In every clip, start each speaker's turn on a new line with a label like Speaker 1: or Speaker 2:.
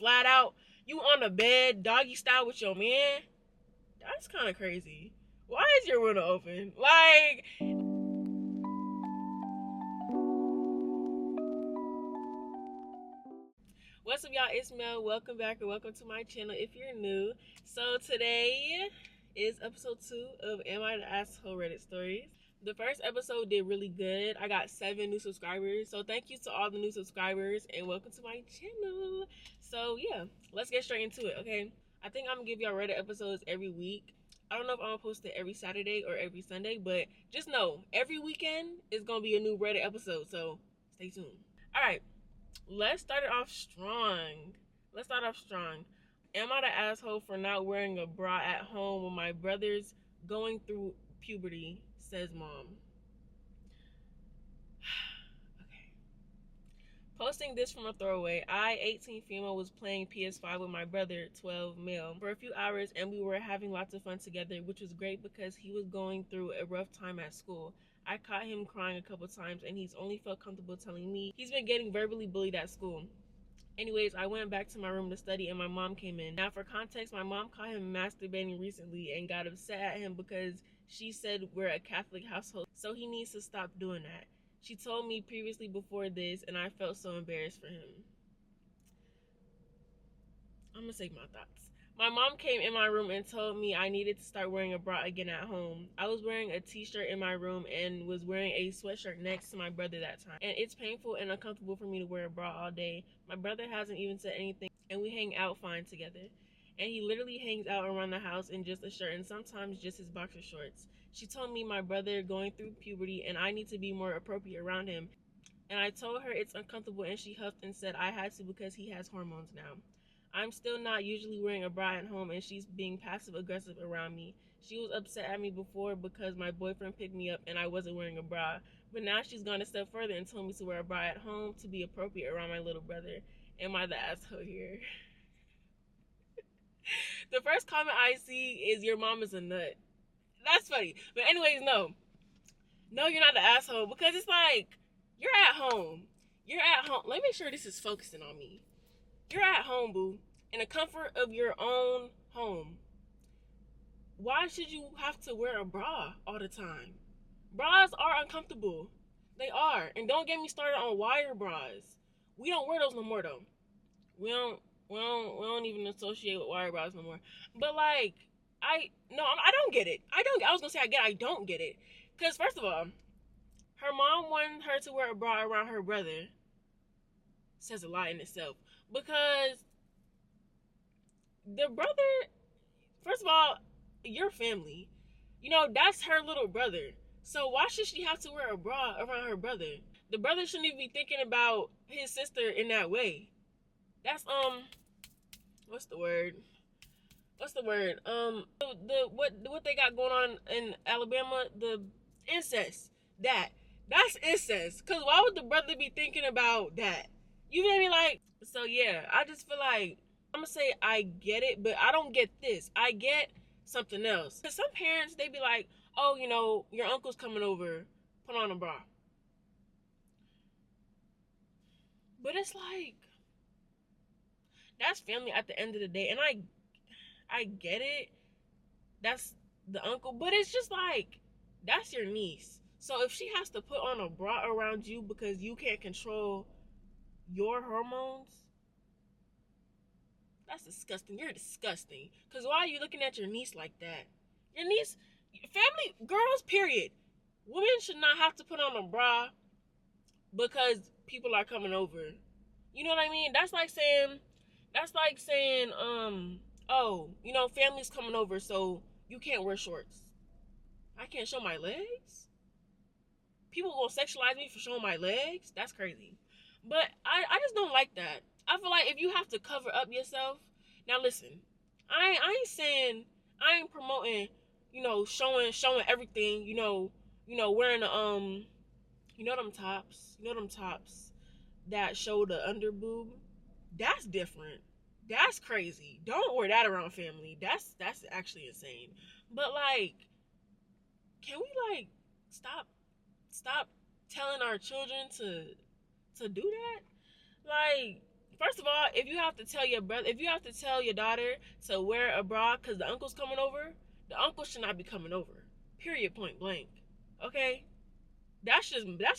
Speaker 1: flat out. You on the bed, doggy style with your man. That's kind of crazy. Why is your window open? Like, what's up, y'all? It's Mel. Welcome back or welcome to my channel if you're new. So today is episode 2 of Am I the Asshole Reddit Stories. The first episode did really good. I got 7 new subscribers. So thank you to all the new subscribers and welcome to my channel. So yeah, let's get straight into it, okay? I think I'm gonna give y'all Reddit episodes every week. I don't know if I'm gonna post it every Saturday or every Sunday, but just know every weekend is gonna be a new Reddit episode. So stay tuned. Alright. Let's start it off strong. Am I the asshole for not wearing a bra at home when my brother's going through puberty, says mom. Okay. Posting this from a throwaway, I, 18 female, was playing PS5 with my brother, 12 male, for a few hours, and we were having lots of fun together, which was great because he was going through a rough time at school. I caught him crying a couple times, and he's only felt comfortable telling me he's been getting verbally bullied at school. Anyways, I went back to my room to study and my mom came in. Now, for context, my mom caught him masturbating recently and got upset at him because she said we're a Catholic household, so he needs to stop doing that. She told me previously before this, and I felt so embarrassed for him. I'm gonna say my thoughts. My mom came in my room and told me I needed to start wearing a bra again at home. I was wearing a t-shirt in my room and was wearing a sweatshirt next to my brother that time. And it's painful and uncomfortable for me to wear a bra all day. My brother hasn't even said anything and we hang out fine together. And he literally hangs out around the house in just a shirt and sometimes just his boxer shorts. She told me my brother going through puberty and I need to be more appropriate around him. And I told her it's uncomfortable and she huffed and said I had to because he has hormones now. I'm still not usually wearing a bra at home and she's being passive aggressive around me. She was upset at me before because my boyfriend picked me up and I wasn't wearing a bra. But now she's gone a step further and told me to wear a bra at home to be appropriate around my little brother. Am I the asshole here? The first comment I see is your mom is a nut. That's funny. But anyways, no. No, you're not the asshole because it's like, you're at home. Let me make sure this is focusing on me. You're at home, boo, in the comfort of your own home. Why should you have to wear a bra all the time? Bras are uncomfortable. They are. And don't get me started on wire bras. We don't wear those no more though. We don't even associate with wire bras no more. But like, I don't get it. I was gonna say I don't get it. Cause first of all, her mom wanted her to wear a bra around her brother. Says a lot in itself. Because the brother, first of all, your family, that's her little brother. So why should she have to wear a bra around her brother? The brother shouldn't even be thinking about his sister in that way. That's what's the word? What they got going on in Alabama, the incest. That's incest. Cause why would the brother be thinking about that? You feel me? Like, so yeah, I just feel like I'm gonna say I get it, but I don't get this. I get something else. Cause some parents, they be like, oh, your uncle's coming over, put on a bra. But it's like, that's family at the end of the day, and I get it. That's the uncle, but it's just like, that's your niece. So if she has to put on a bra around you because you can't control your hormones, that's disgusting. You're disgusting. Because why are you looking at your niece like that? Your niece, family, girls, period. Women should not have to put on a bra because people are coming over. You know what I mean? That's like saying, oh, family's coming over, so you can't wear shorts. I can't show my legs? People gonna sexualize me for showing my legs? That's crazy. But I just don't like that. I feel like if you have to cover up yourself, now listen, I ain't promoting, showing everything, wearing the them tops that show the under boob. That's different. That's crazy. Don't wear that around family. That's actually insane. But like, can we like stop telling our children to do that? Like, First of all, if you have to tell your brother, if you have to tell your daughter to wear a bra because the uncle's coming over, the uncle should not be coming over. Period. Point blank. Okay, that's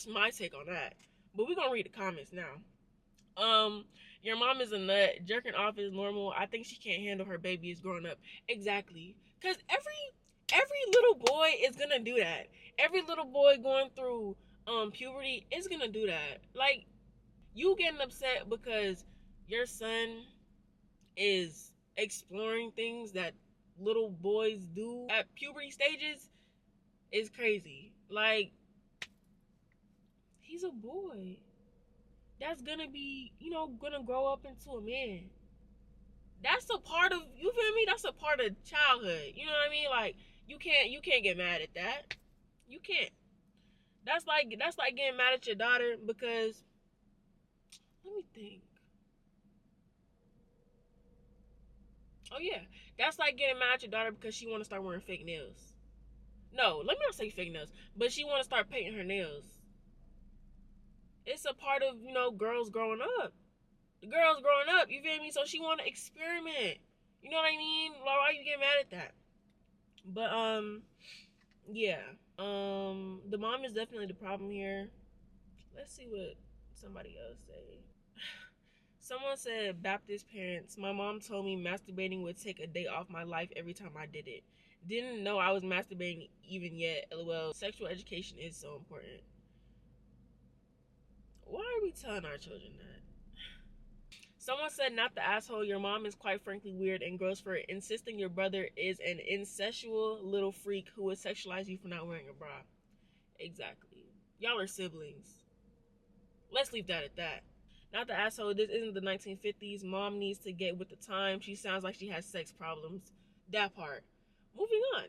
Speaker 1: my take on that. But we're gonna read the comments now. Your mom is a nut. Jerking off is normal. I think she can't handle her baby is growing up. Exactly. Cause every little boy is gonna do that. Every little boy going through puberty is gonna do that. Like, you getting upset because your son is exploring things that little boys do at puberty stages is crazy. Like, he's a boy that's gonna be, gonna grow up into a man. That's a part of, you feel me? That's a part of childhood. You know what I mean? Like, you can't get mad at that. You can't. That's like getting mad at your daughter because, let me think. Oh yeah, that's like getting mad at your daughter because she want to start wearing fake nails. No, let me not say fake nails, but she want to start painting her nails. It's a part of, girls growing up. The girl's growing up, you feel me? So she want to experiment. You know what I mean? Why you get mad at that? But yeah. The mom is definitely the problem here. Let's see what somebody else say. Someone said, Baptist parents. My mom told me masturbating would take a day off my life every time I did it. Didn't know I was masturbating even yet. LOL. Sexual education is so important. Why are we telling our children that? Someone said, not the asshole. Your mom is quite frankly weird and gross for insisting your brother is an incestual little freak who would sexualize you for not wearing a bra. Exactly. Y'all are siblings. Let's leave that at that. Not the asshole. This isn't the 1950s. Mom needs to get with the time. She sounds like she has sex problems. That part. Moving on.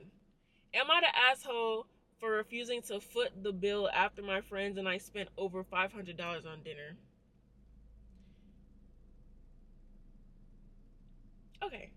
Speaker 1: Am I the asshole for refusing to foot the bill after my friends and I spent over $500 on dinner? Okay.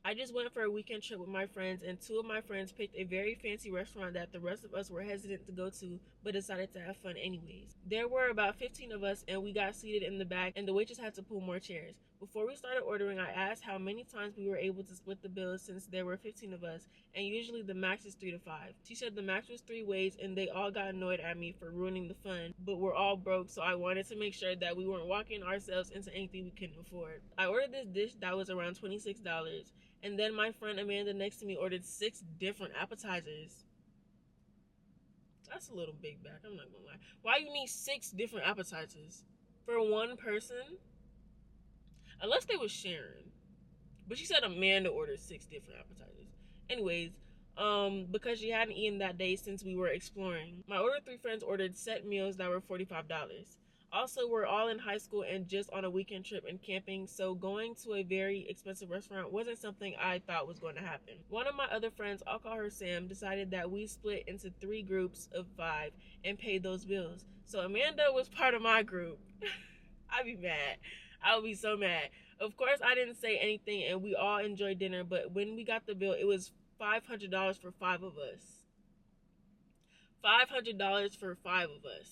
Speaker 1: I just went for a weekend trip with my friends, and two of my friends picked a very fancy restaurant that the rest of us were hesitant to go to, but decided to have fun anyways. There were about 15 of us, and we got seated in the back, and the waitress had to pull more chairs. Before we started ordering, I asked how many times we were able to split the bill since there were 15 of us, and usually the max is 3 to 5. She said the max was 3 ways, and they all got annoyed at me for ruining the fun, but we're all broke, so I wanted to make sure that we weren't walking ourselves into anything we couldn't afford. I ordered this dish that was around $26, and then my friend Amanda next to me ordered 6 different appetizers. That's a little big back, I'm not gonna lie. Why you need 6 different appetizers? For one person? Unless they was sharing. But she said Amanda ordered 6 different appetizers. Anyways, because she hadn't eaten that day since we were exploring. My other 3 friends ordered set meals that were $45. Also, we're all in high school and just on a weekend trip and camping, so going to a very expensive restaurant wasn't something I thought was going to happen. One of my other friends, I'll call her Sam, decided that we split into 3 groups of 5 and paid those bills. So Amanda was part of my group. I'd be mad. I would be so mad. Of course, I didn't say anything and we all enjoyed dinner, but when we got the bill, it was $500 for 5 of us. $500 for 5 of us.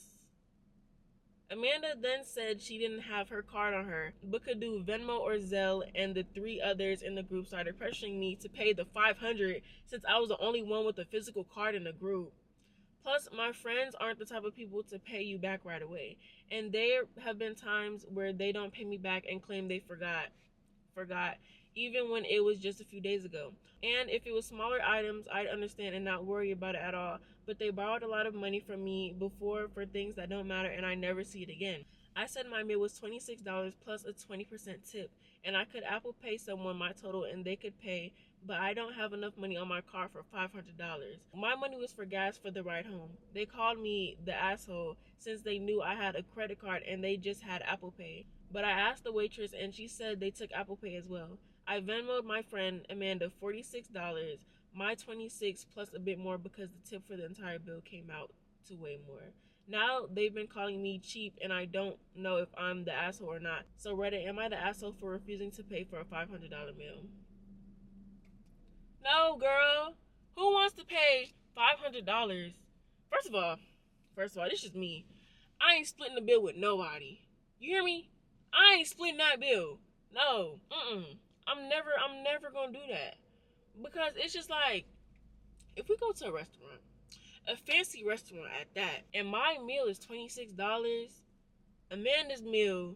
Speaker 1: Amanda then said she didn't have her card on her, but could do Venmo or Zelle, and the 3 others in the group started pressuring me to pay the $500 since I was the only one with a physical card in the group. Plus, my friends aren't the type of people to pay you back right away, and there have been times where they don't pay me back and claim they forgot, even when it was just a few days ago. And if it was smaller items, I'd understand and not worry about it at all, but they borrowed a lot of money from me before for things that don't matter and I never see it again. I said my meal was $26 plus a 20% tip, and I could Apple Pay someone my total and they could pay, but I don't have enough money on my card for $500. My money was for gas for the ride home. They called me the asshole since they knew I had a credit card and they just had Apple Pay. But I asked the waitress and she said they took Apple Pay as well. I Venmoed my friend Amanda $46, my 26 plus a bit more because the tip for the entire bill came out to way more. Now they've been calling me cheap and I don't know if I'm the asshole or not. So Reddit, am I the asshole for refusing to pay for a $500 meal? No, girl. Who wants to pay $500? First of all, this is me. I ain't splitting the bill with nobody. You hear me? I ain't splitting that bill. No. I'm never gonna do that. Because it's just like, if we go to a restaurant, a fancy restaurant at that, and my meal is $26, Amanda's meal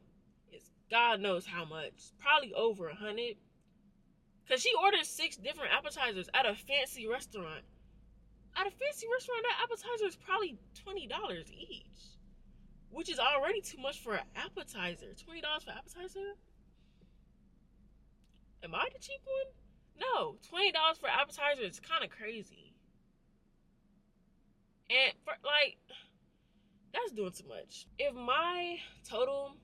Speaker 1: is God knows how much. Probably over 100. Cause she ordered 6 different appetizers at a fancy restaurant. At a fancy restaurant, that appetizer is probably $20 each. Which is already too much for an appetizer. $20 for appetizer? Am I the cheap one? No, $20 for appetizer is kind of crazy. And for like, that's doing too much. If my total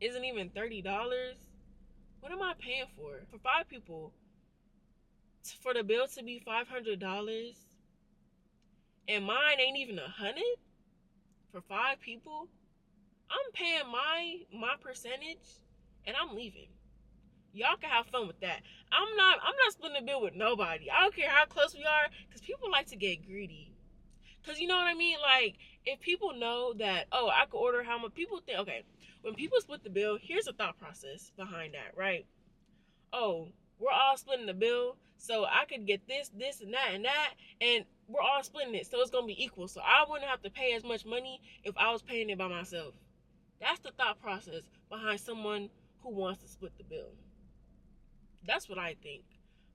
Speaker 1: isn't even $30, what am I paying for? For 5 people, for the bill to be $500, and mine ain't even 100 for 5 people. I'm paying my percentage, and I'm leaving. Y'all can have fun with that. I'm not splitting the bill with nobody. I don't care how close we are, because people like to get greedy. Because you know what I mean? Like, if people know that, oh, I could order how much, people think, okay, when people split the bill, here's the thought process behind that, right? Oh, we're all splitting the bill, so I could get this, and that, and we're all splitting it, so it's going to be equal. So I wouldn't have to pay as much money if I was paying it by myself. That's the thought process behind someone who wants to split the bill. That's what I think.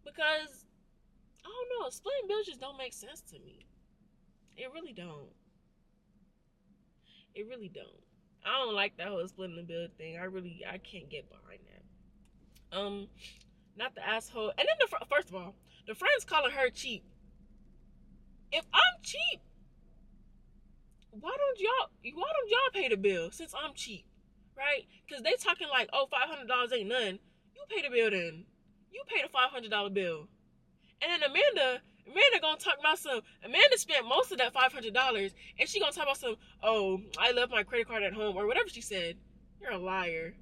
Speaker 1: Because, I don't know, splitting bills just don't make sense to me. It really don't. It really don't. I don't like that whole splitting the bill thing. I can't get behind that. Not the asshole. And then first of all, the friend's calling her cheap. If I'm cheap, why don't y'all pay the bill since I'm cheap, right? Because they talking like, oh, $500 ain't none. You pay the bill then. You pay the $500 bill. And then Amanda gonna talk about Amanda spent most of that $500, and she gonna talk about oh, I left my credit card at home, or whatever she said. You're a liar.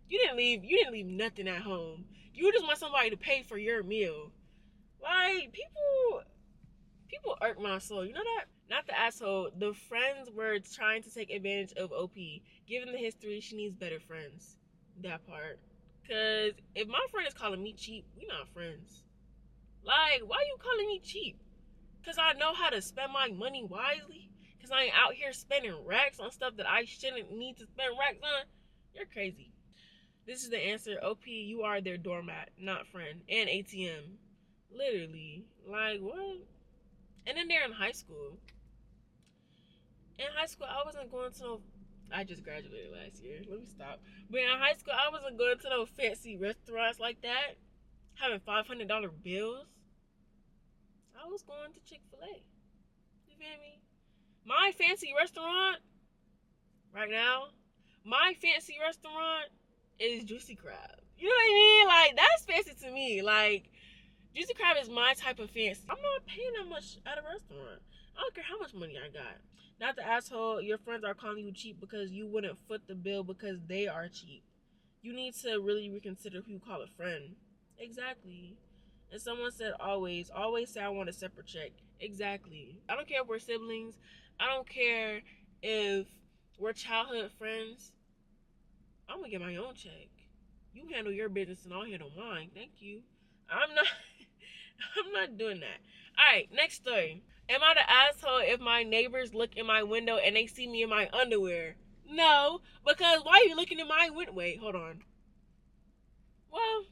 Speaker 1: You didn't leave nothing at home. You just want somebody to pay for your meal. Like, people irk my soul. You know that? Not the asshole. The friends were trying to take advantage of OP. Given the history, she needs better friends. That part. Because if my friend is calling me cheap, we not friends. Like, why you calling me cheap? Because I know how to spend my money wisely? Because I ain't out here spending racks on stuff that I shouldn't need to spend racks on? You're crazy. This is the answer. OP, you are their doormat, not friend. And ATM. Literally. Like, what? And then they're in high school. In high school, I wasn't going to no... I just graduated last year. Let me stop. But in high school, I wasn't going to no fancy restaurants like that. Having $500 bills. I was going to Chick-fil-A. You feel me? My fancy restaurant right now, is Juicy Crab. You know what I mean? Like, that's fancy to me. Like, Juicy Crab is my type of fancy. I'm not paying that much at a restaurant. I don't care how much money I got. Not the asshole, your friends are calling you cheap because you wouldn't foot the bill because they are cheap. You need to really reconsider who you call a friend. Exactly. And someone said always say I want a separate check. Exactly. I don't care if we're siblings. I don't care if we're childhood friends. I'm gonna get my own check. You handle your business and I'll handle mine. Thank you. I'm not doing that. Alright, next story. Am I the asshole if my neighbors look in my window and they see me in my underwear? No, because why are you looking in my window? Wait, hold on. Well,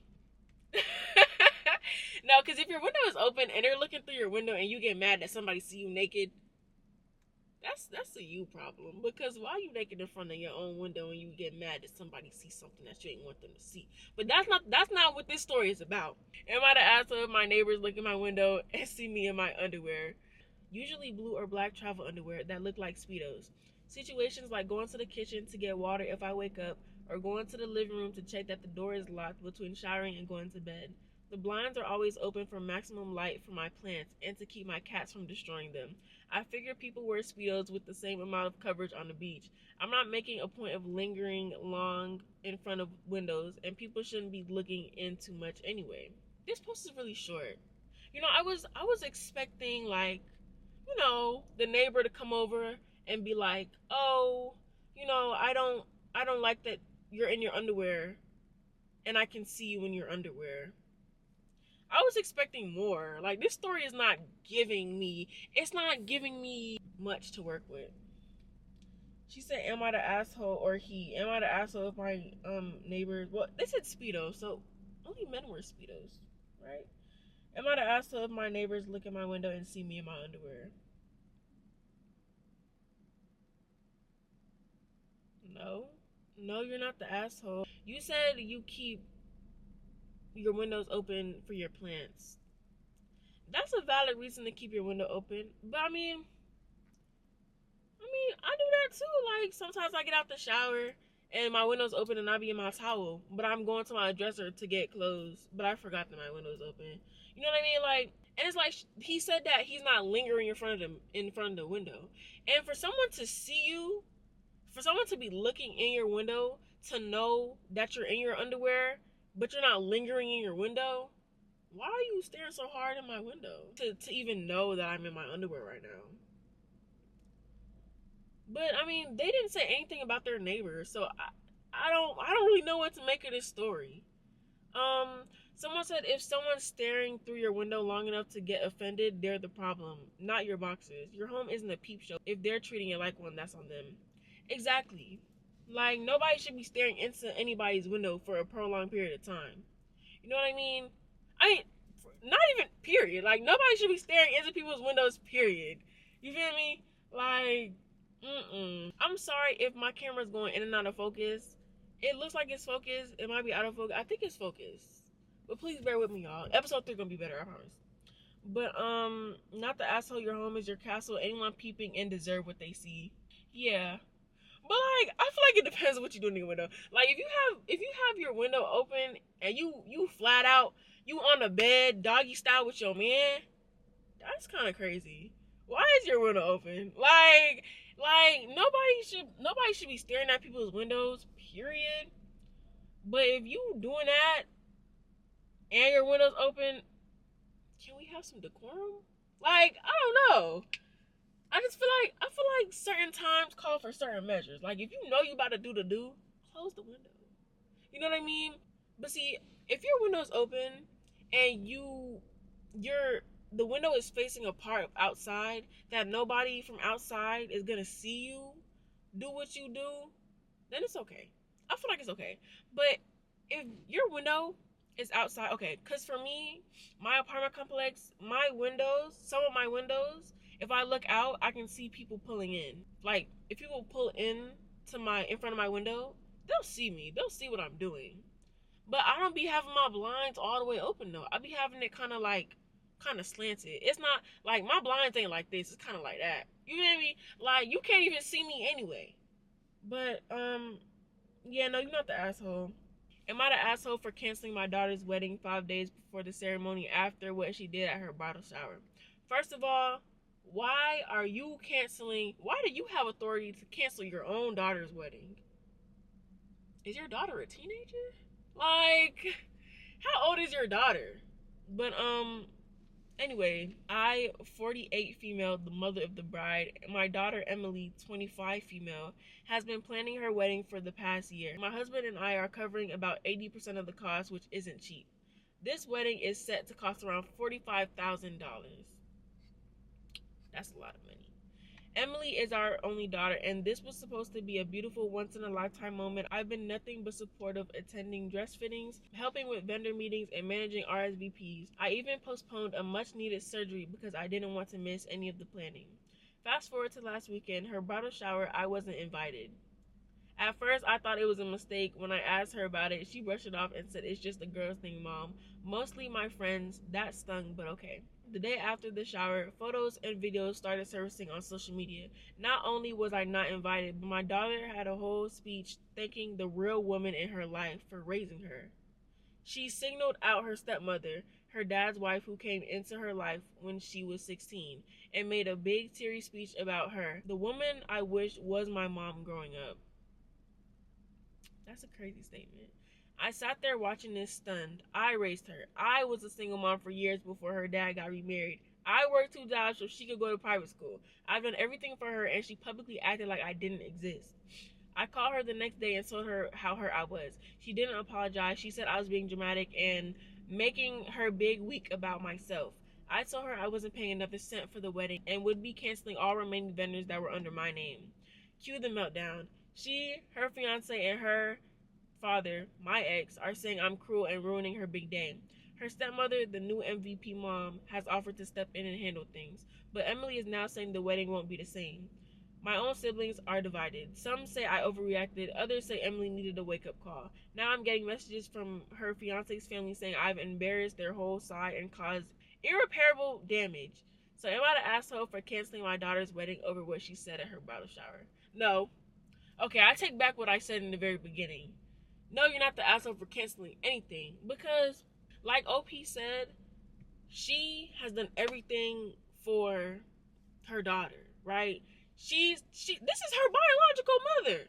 Speaker 1: no, because if your window is open and they're looking through your window and you get mad that somebody see you naked, that's a you problem. Because why are you naked in front of your own window and you get mad that somebody sees something that you ain't want them to see? But that's not what this story is about. Am I the asshole if my neighbors look in my window and see me in my underwear? Usually blue or black travel underwear that look like Speedos. Situations like going to the kitchen to get water if I wake up, or going to the living room to check that the door is locked between showering and going to bed. The blinds are always open for maximum light for my plants and to keep my cats from destroying them. I figure people wear Speedos with the same amount of coverage on the beach. I'm not making a point of lingering long in front of windows, and people shouldn't be looking in too much anyway. This post is really short. You know, I was expecting, like, you know, the neighbor to come over and be like, oh, you know, I don't like that you're in your underwear and I can see you in your underwear. I was expecting more. Like, this story is not giving me, it's not giving me much to work with. She said, am I the asshole or he? Am I the asshole if my neighbors, well, they said Speedos, so only men wear Speedos, right? Am I the asshole if my neighbors look in my window and see me in my underwear? No. No, you're not the asshole. You said you keep your windows open for your plants. That's a valid reason to keep your window open. But I do that too. Like, sometimes I get out the shower and my window's open and I be in my towel, but I'm going to my dresser to get clothes, but I forgot that my window's open. You know what I mean? Like, and it's like he said that he's not lingering in front of the window, and for someone to see you, for someone to be looking in your window to know that you're in your underwear, but you're not lingering in your window. Why are you staring so hard in my window to even know that I'm in my underwear right now? But I mean, they didn't say anything about their neighbors, so I don't really know what to make of this story. Um, Someone said if someone's staring through your window long enough to get offended, they're the problem, not your boxes. Your home isn't a peep show. If they're treating it like one, that's on them. Exactly. Like, nobody should be staring into anybody's window for a prolonged period of time. You know what I mean? I mean, not even period. Like, nobody should be staring into people's windows, period. You feel me? Like, I'm sorry if my camera's going in and out of focus. It looks like it's focused. It might be out of focus. I think it's focused. But please bear with me, y'all. Episode 3 gonna be better, I promise. But not the asshole. Your home is your castle. Anyone peeping in deserve what they see. Yeah. But like, I feel like it depends on what you're doing in your window. Like, if you have your window open and you flat out, you on the bed doggy style with your man, that's kind of crazy. Why is your window open? Like nobody should be staring at people's windows. Period. But if you doing that and your window's open, can we have some decorum? Like, I don't know. I feel like certain times call for certain measures. Like, if you know you about to do the do, close the window. You know what I mean? But see, if your window's open and you're the window is facing a part outside that nobody from outside is gonna see you do what you do, then it's okay. I feel like it's okay. But if your window is outside, okay, because for me, my apartment complex, my windows, some of my windows, if I look out, I can see people pulling in. Like, if people pull in front of my window, they'll see me. They'll see what I'm doing. But I don't be having my blinds all the way open though. I be having it kind of slanted. It's not like my blinds ain't like this. It's kind of like that. You know what I mean? Like, you can't even see me anyway. But yeah, no, you're not the asshole. Am I the asshole for canceling my daughter's wedding 5 days before the ceremony after what she did at her bridal shower? First of all, why are you canceling? Why do you have authority to cancel your own daughter's wedding? Is your daughter a teenager? Like, how old is your daughter? But anyway, 48 female, the mother of the bride, my daughter Emily, 25 female, has been planning her wedding for the past year. My husband and I are covering about 80% of the cost, which isn't cheap. This wedding is set to cost around $45,000. That's a lot of money. Emily is our only daughter, and this was supposed to be a beautiful once-in-a-lifetime moment. I've been nothing but supportive, attending dress fittings, helping with vendor meetings, and managing RSVPs. I even postponed a much-needed surgery because I didn't want to miss any of the planning. Fast forward to last weekend, her bridal shower, I wasn't invited. At first, I thought it was a mistake. When I asked her about it, she brushed it off and said, "It's just a girl's thing, Mom. Mostly my friends." That stung, but okay. The day after the shower, photos and videos started surfacing on social media. Not only was I not invited, but my daughter had a whole speech thanking the real woman in her life for raising her. She singled out her stepmother, her dad's wife who came into her life when she was 16, and made a big teary speech about her. The woman I wished was my mom growing up. That's a crazy statement. I sat there watching this stunned. I raised her. I was a single mom for years before her dad got remarried. I worked 2 jobs so she could go to private school. I've done everything for her and she publicly acted like I didn't exist. I called her the next day and told her how hurt I was. She didn't apologize. She said I was being dramatic and making her big week about myself. I told her I wasn't paying another cent for the wedding and would be canceling all remaining vendors that were under my name. Cue the meltdown. She, her fiance, and her father, my ex, are saying I'm cruel and ruining her big day. Her stepmother, the new MVP mom, has offered to step in and handle things, but Emily is now saying the wedding won't be the same. My own siblings are divided. Some say I overreacted, others say Emily needed a wake up call. Now I'm getting messages from her fiance's family saying I've embarrassed their whole side and caused irreparable damage. So am I the asshole for canceling my daughter's wedding over what she said at her bridal shower? No. Okay, I take back what I said in the very beginning. No, you're not the asshole for canceling anything because, like OP said, she has done everything for her daughter, right? This is her biological mother.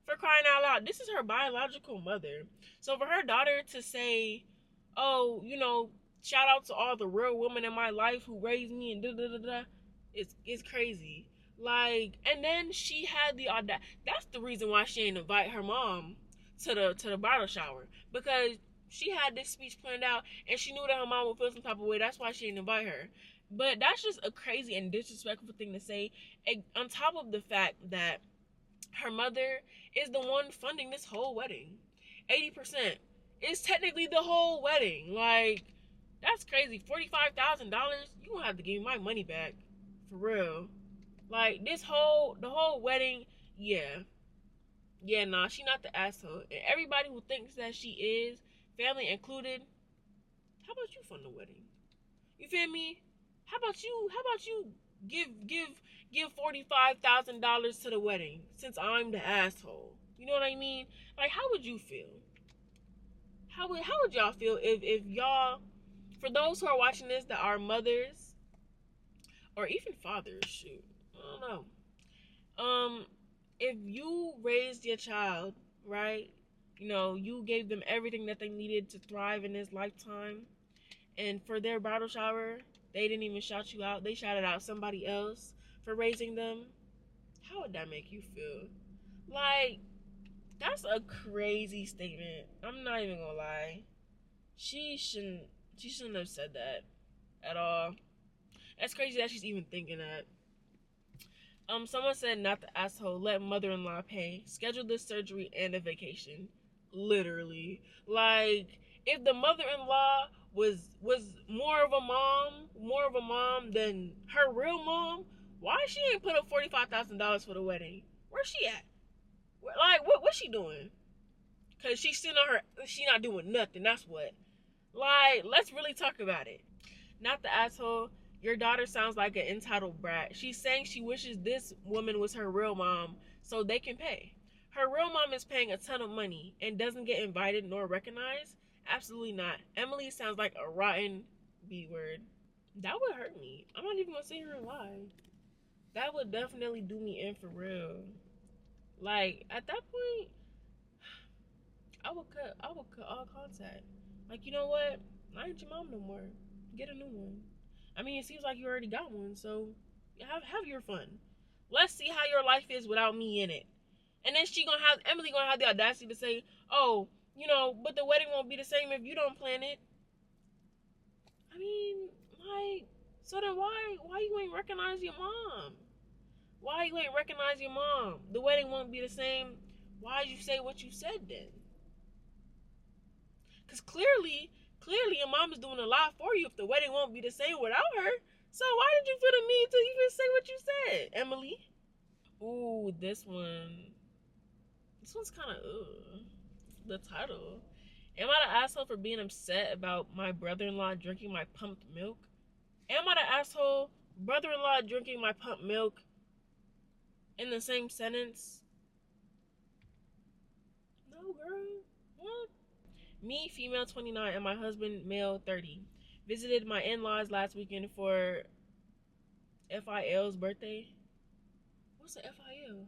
Speaker 1: For crying out loud, this is her biological mother. So for her daughter to say, "Oh, shout out to all the real women in my life who raised me," and da da da da, it's crazy. Like, and then she had the audacity. That's the reason why she didn't invite her mom to the bridal shower, because she had this speech planned out and she knew that her mom would feel some type of way. That's why she didn't invite her. But that's just a crazy and disrespectful thing to say. And on top of the fact that her mother is the one funding this whole wedding. 80% is technically the whole wedding. Like, that's crazy. $45,000. You gonna have to give me my money back, for real. Like, the whole wedding. Nah, she not the asshole. And everybody who thinks that she is, family included, how about you fund the wedding? You feel me? How about you give $45,000 to the wedding since I'm the asshole? You know what I mean? Like, how would you feel? How would y'all feel if y'all, for those who are watching this that are mothers or even fathers, shoot, I don't know. If you raised your child, right? You gave them everything that they needed to thrive in this lifetime, and for their bridal shower, they didn't even shout you out. They shouted out somebody else for raising them. How would that make you feel? Like, that's a crazy statement. I'm not even gonna lie. She shouldn't have said that at all. That's crazy that she's even thinking that. Someone said not the asshole, let mother-in-law pay. Schedule the surgery and a vacation. Literally. Like, if the mother-in-law was more of a mom than her real mom, why she ain't put up $45,000 for the wedding? Where's she at? Like, what's she doing? Cause she not doing nothing. That's what. Like, let's really talk about it. Not the asshole. Your daughter sounds like an entitled brat. She's saying she wishes this woman was her real mom so they can pay. Her real mom is paying a ton of money and doesn't get invited nor recognized? Absolutely not. Emily sounds like a rotten B word. That would hurt me. I'm not even gonna sit here and lie. That would definitely do me in for real. Like, at that point, I would cut all contact. Like, you know what? I ain't your mom no more. Get a new one. I mean, it seems like you already got one, so have your fun. Let's see how your life is without me in it. And then Emily gonna have the audacity to say, "Oh, but the wedding won't be the same if you don't plan it." I mean, like, so then why you ain't recognize your mom? Why you ain't recognize your mom? The wedding won't be the same. Why'd you say what you said then? Because clearly your mom is doing a lot for you if the wedding won't be the same without her. So why did you feel the need to even say what you said, Emily? Ooh, this one. This one's kind of, the title. Am I the asshole for being upset about my brother-in-law drinking my pumped milk? Am I the asshole? Brother-in-law drinking my pumped milk in the same sentence? No, girl. What? Me, female 29, and my husband, male 30. Visited my in-laws last weekend for FIL's birthday. What's the FIL?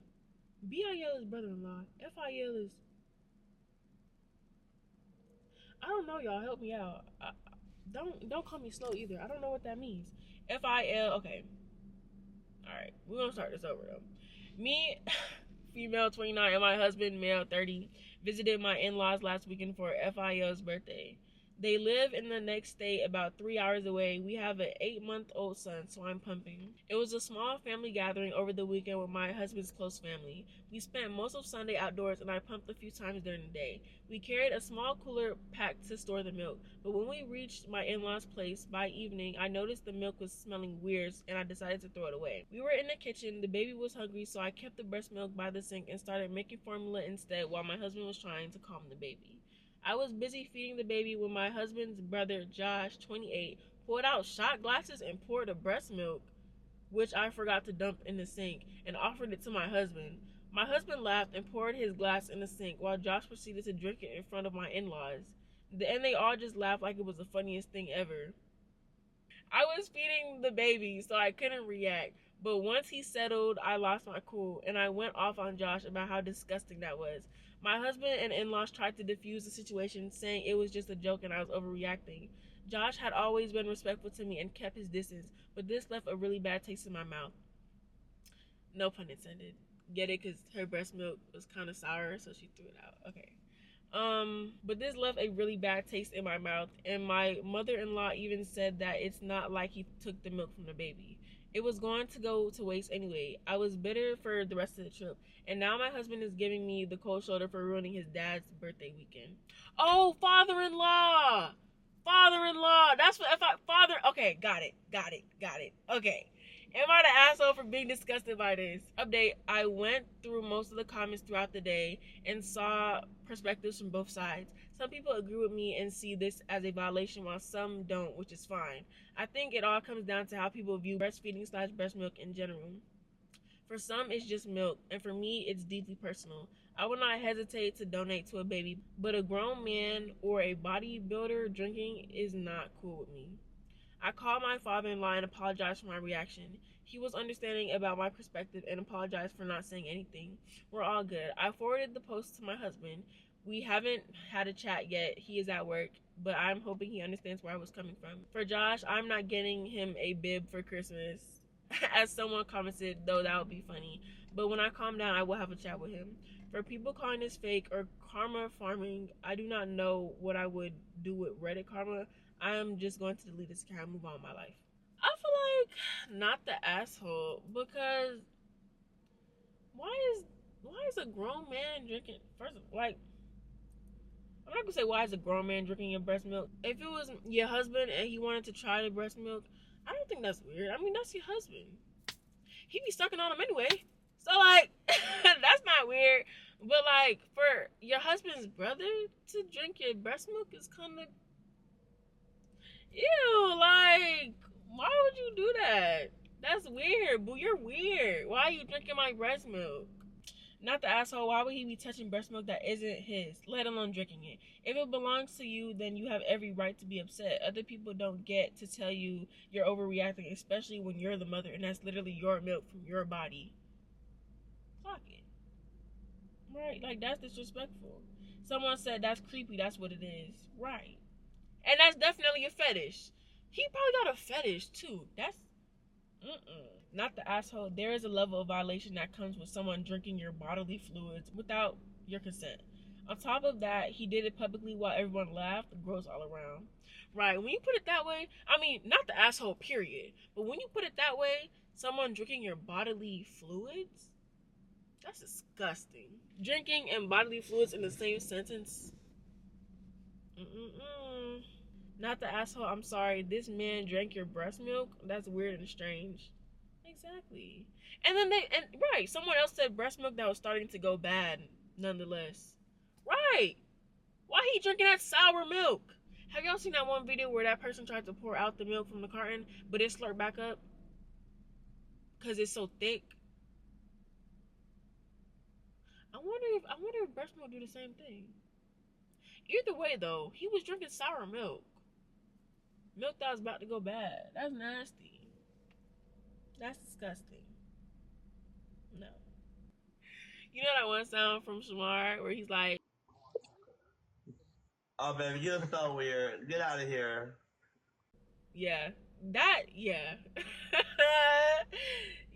Speaker 1: BIL is brother-in-law. FIL is... I don't know, y'all. Help me out. Don't call me slow either. I don't know what that means. FIL. Okay. All right. We're going to start this over, though. Me, female, 29, and my husband, male, 30, visited my in-laws last weekend for FIO's birthday. They live in the next state about 3 hours away. We have an 8-month-old son, so I'm pumping. It was a small family gathering over the weekend with my husband's close family. We spent most of Sunday outdoors, and I pumped a few times during the day. We carried a small cooler packed to store the milk, but when we reached my in-laws' place by evening, I noticed the milk was smelling weird, and I decided to throw it away. We were in the kitchen. The baby was hungry, so I kept the breast milk by the sink and started making formula instead while my husband was trying to calm the baby. I was busy feeding the baby when my husband's brother, Josh, 28, pulled out shot glasses and poured the breast milk, which I forgot to dump in the sink, and offered it to my husband. My husband laughed and poured his glass in the sink while Josh proceeded to drink it in front of my in-laws. And they all just laughed like it was the funniest thing ever. I was feeding the baby, so I couldn't react. But once he settled, I lost my cool, and I went off on Josh about how disgusting that was. My husband and in-laws tried to defuse the situation, saying it was just a joke and I was overreacting. Josh had always been respectful to me and kept his distance, but this left a really bad taste in my mouth. No pun intended. Get it? Because her breast milk was kind of sour, so she threw it out. Okay. But this left a really bad taste in my mouth, and my mother-in-law even said that it's not like he took the milk from the baby. It was going to go to waste anyway. I was bitter for the rest of the trip, and now my husband is giving me the cold shoulder for ruining his dad's birthday weekend. Oh, father-in-law! Father-in-law! That's what, if I, father, okay, got it. Okay. Am I the asshole for being disgusted by this? Update, I went through most of the comments throughout the day and saw perspectives from both sides. Some people agree with me and see this as a violation while some don't, which is fine. I think it all comes down to how people view breastfeeding / breast milk in general. For some, it's just milk, and for me, it's deeply personal. I would not hesitate to donate to a baby, but a grown man or a bodybuilder drinking is not cool with me. I called my father-in-law and apologized for my reaction. He was understanding about my perspective and apologized for not saying anything. We're all good. I forwarded the post to my husband. We haven't had a chat yet. He is at work, but I'm hoping he understands where I was coming from. For Josh, I'm not getting him a bib for Christmas. As someone commented, though that would be funny. But when I calm down, I will have a chat with him. For people calling this fake or karma farming, I do not know what I would do with Reddit karma. I am just going to delete this account and move on with my life. I feel like not the asshole, because why is a grown man drinking, first, like, I'm not gonna say why is a grown man drinking your breast milk. If it was your husband and he wanted to try the breast milk, I don't think that's weird. I mean, that's your husband. He be sucking on him anyway. So, like, that's not weird. But, like, for your husband's brother to drink your breast milk is kind of, ew, like, why would you do that? That's weird, boo. You're weird. Why are you drinking my breast milk? Not the asshole. Why would he be touching breast milk that isn't his, let alone drinking it? If it belongs to you, then you have every right to be upset. Other people don't get to tell you you're overreacting, especially when you're the mother and that's literally your milk from your body. Clock it. Right? Like, that's disrespectful. Someone said that's creepy. That's what it is. Right. And that's definitely a fetish. He probably got a fetish, too. That's not the asshole. There is a level of violation that comes with someone drinking your bodily fluids without your consent. On top of that, he did it publicly while everyone laughed. Gross all around. Right, when you put it that way, I mean, not the asshole, period. But when you put it that way, someone drinking your bodily fluids? That's disgusting. Drinking and bodily fluids in the same sentence? Not the asshole, I'm sorry. This man drank your breast milk? That's weird and strange. Exactly. And then right, someone else said breast milk that was starting to go bad, nonetheless. Right. Why he drinking that sour milk? Have y'all seen that one video where that person tried to pour out the milk from the carton, but it slurped back up? Because it's so thick? I wonder if breast milk do the same thing. Either way, though, he was drinking sour milk. Milk that was about to go bad. That's nasty. That's disgusting. No. You know that one sound from Shamar where he's like,
Speaker 2: "Oh, baby, you're so weird. Get out of here."
Speaker 1: Yeah. That, yeah.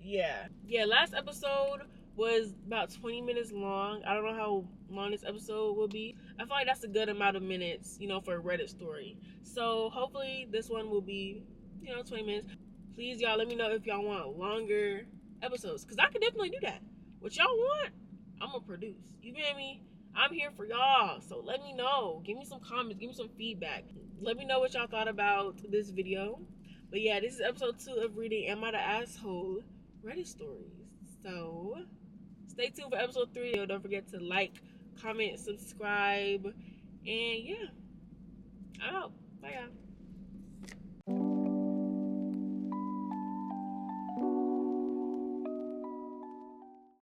Speaker 1: Yeah. Yeah, last episode was about 20 minutes long. I don't know how long this episode will be. I feel like that's a good amount of minutes, for a Reddit story. So hopefully this one will be, 20 minutes. Please, y'all, let me know if y'all want longer episodes, because I could definitely do that. What y'all want, I'm going to produce. You feel me? I'm here for y'all. So let me know. Give me some comments. Give me some feedback. Let me know what y'all thought about this video. But yeah, this is episode 2 of reading Am I the Asshole Reddit stories. So stay tuned for episode 3. Don't forget to like, comment, subscribe, and yeah, I'm out. Bye, y'all.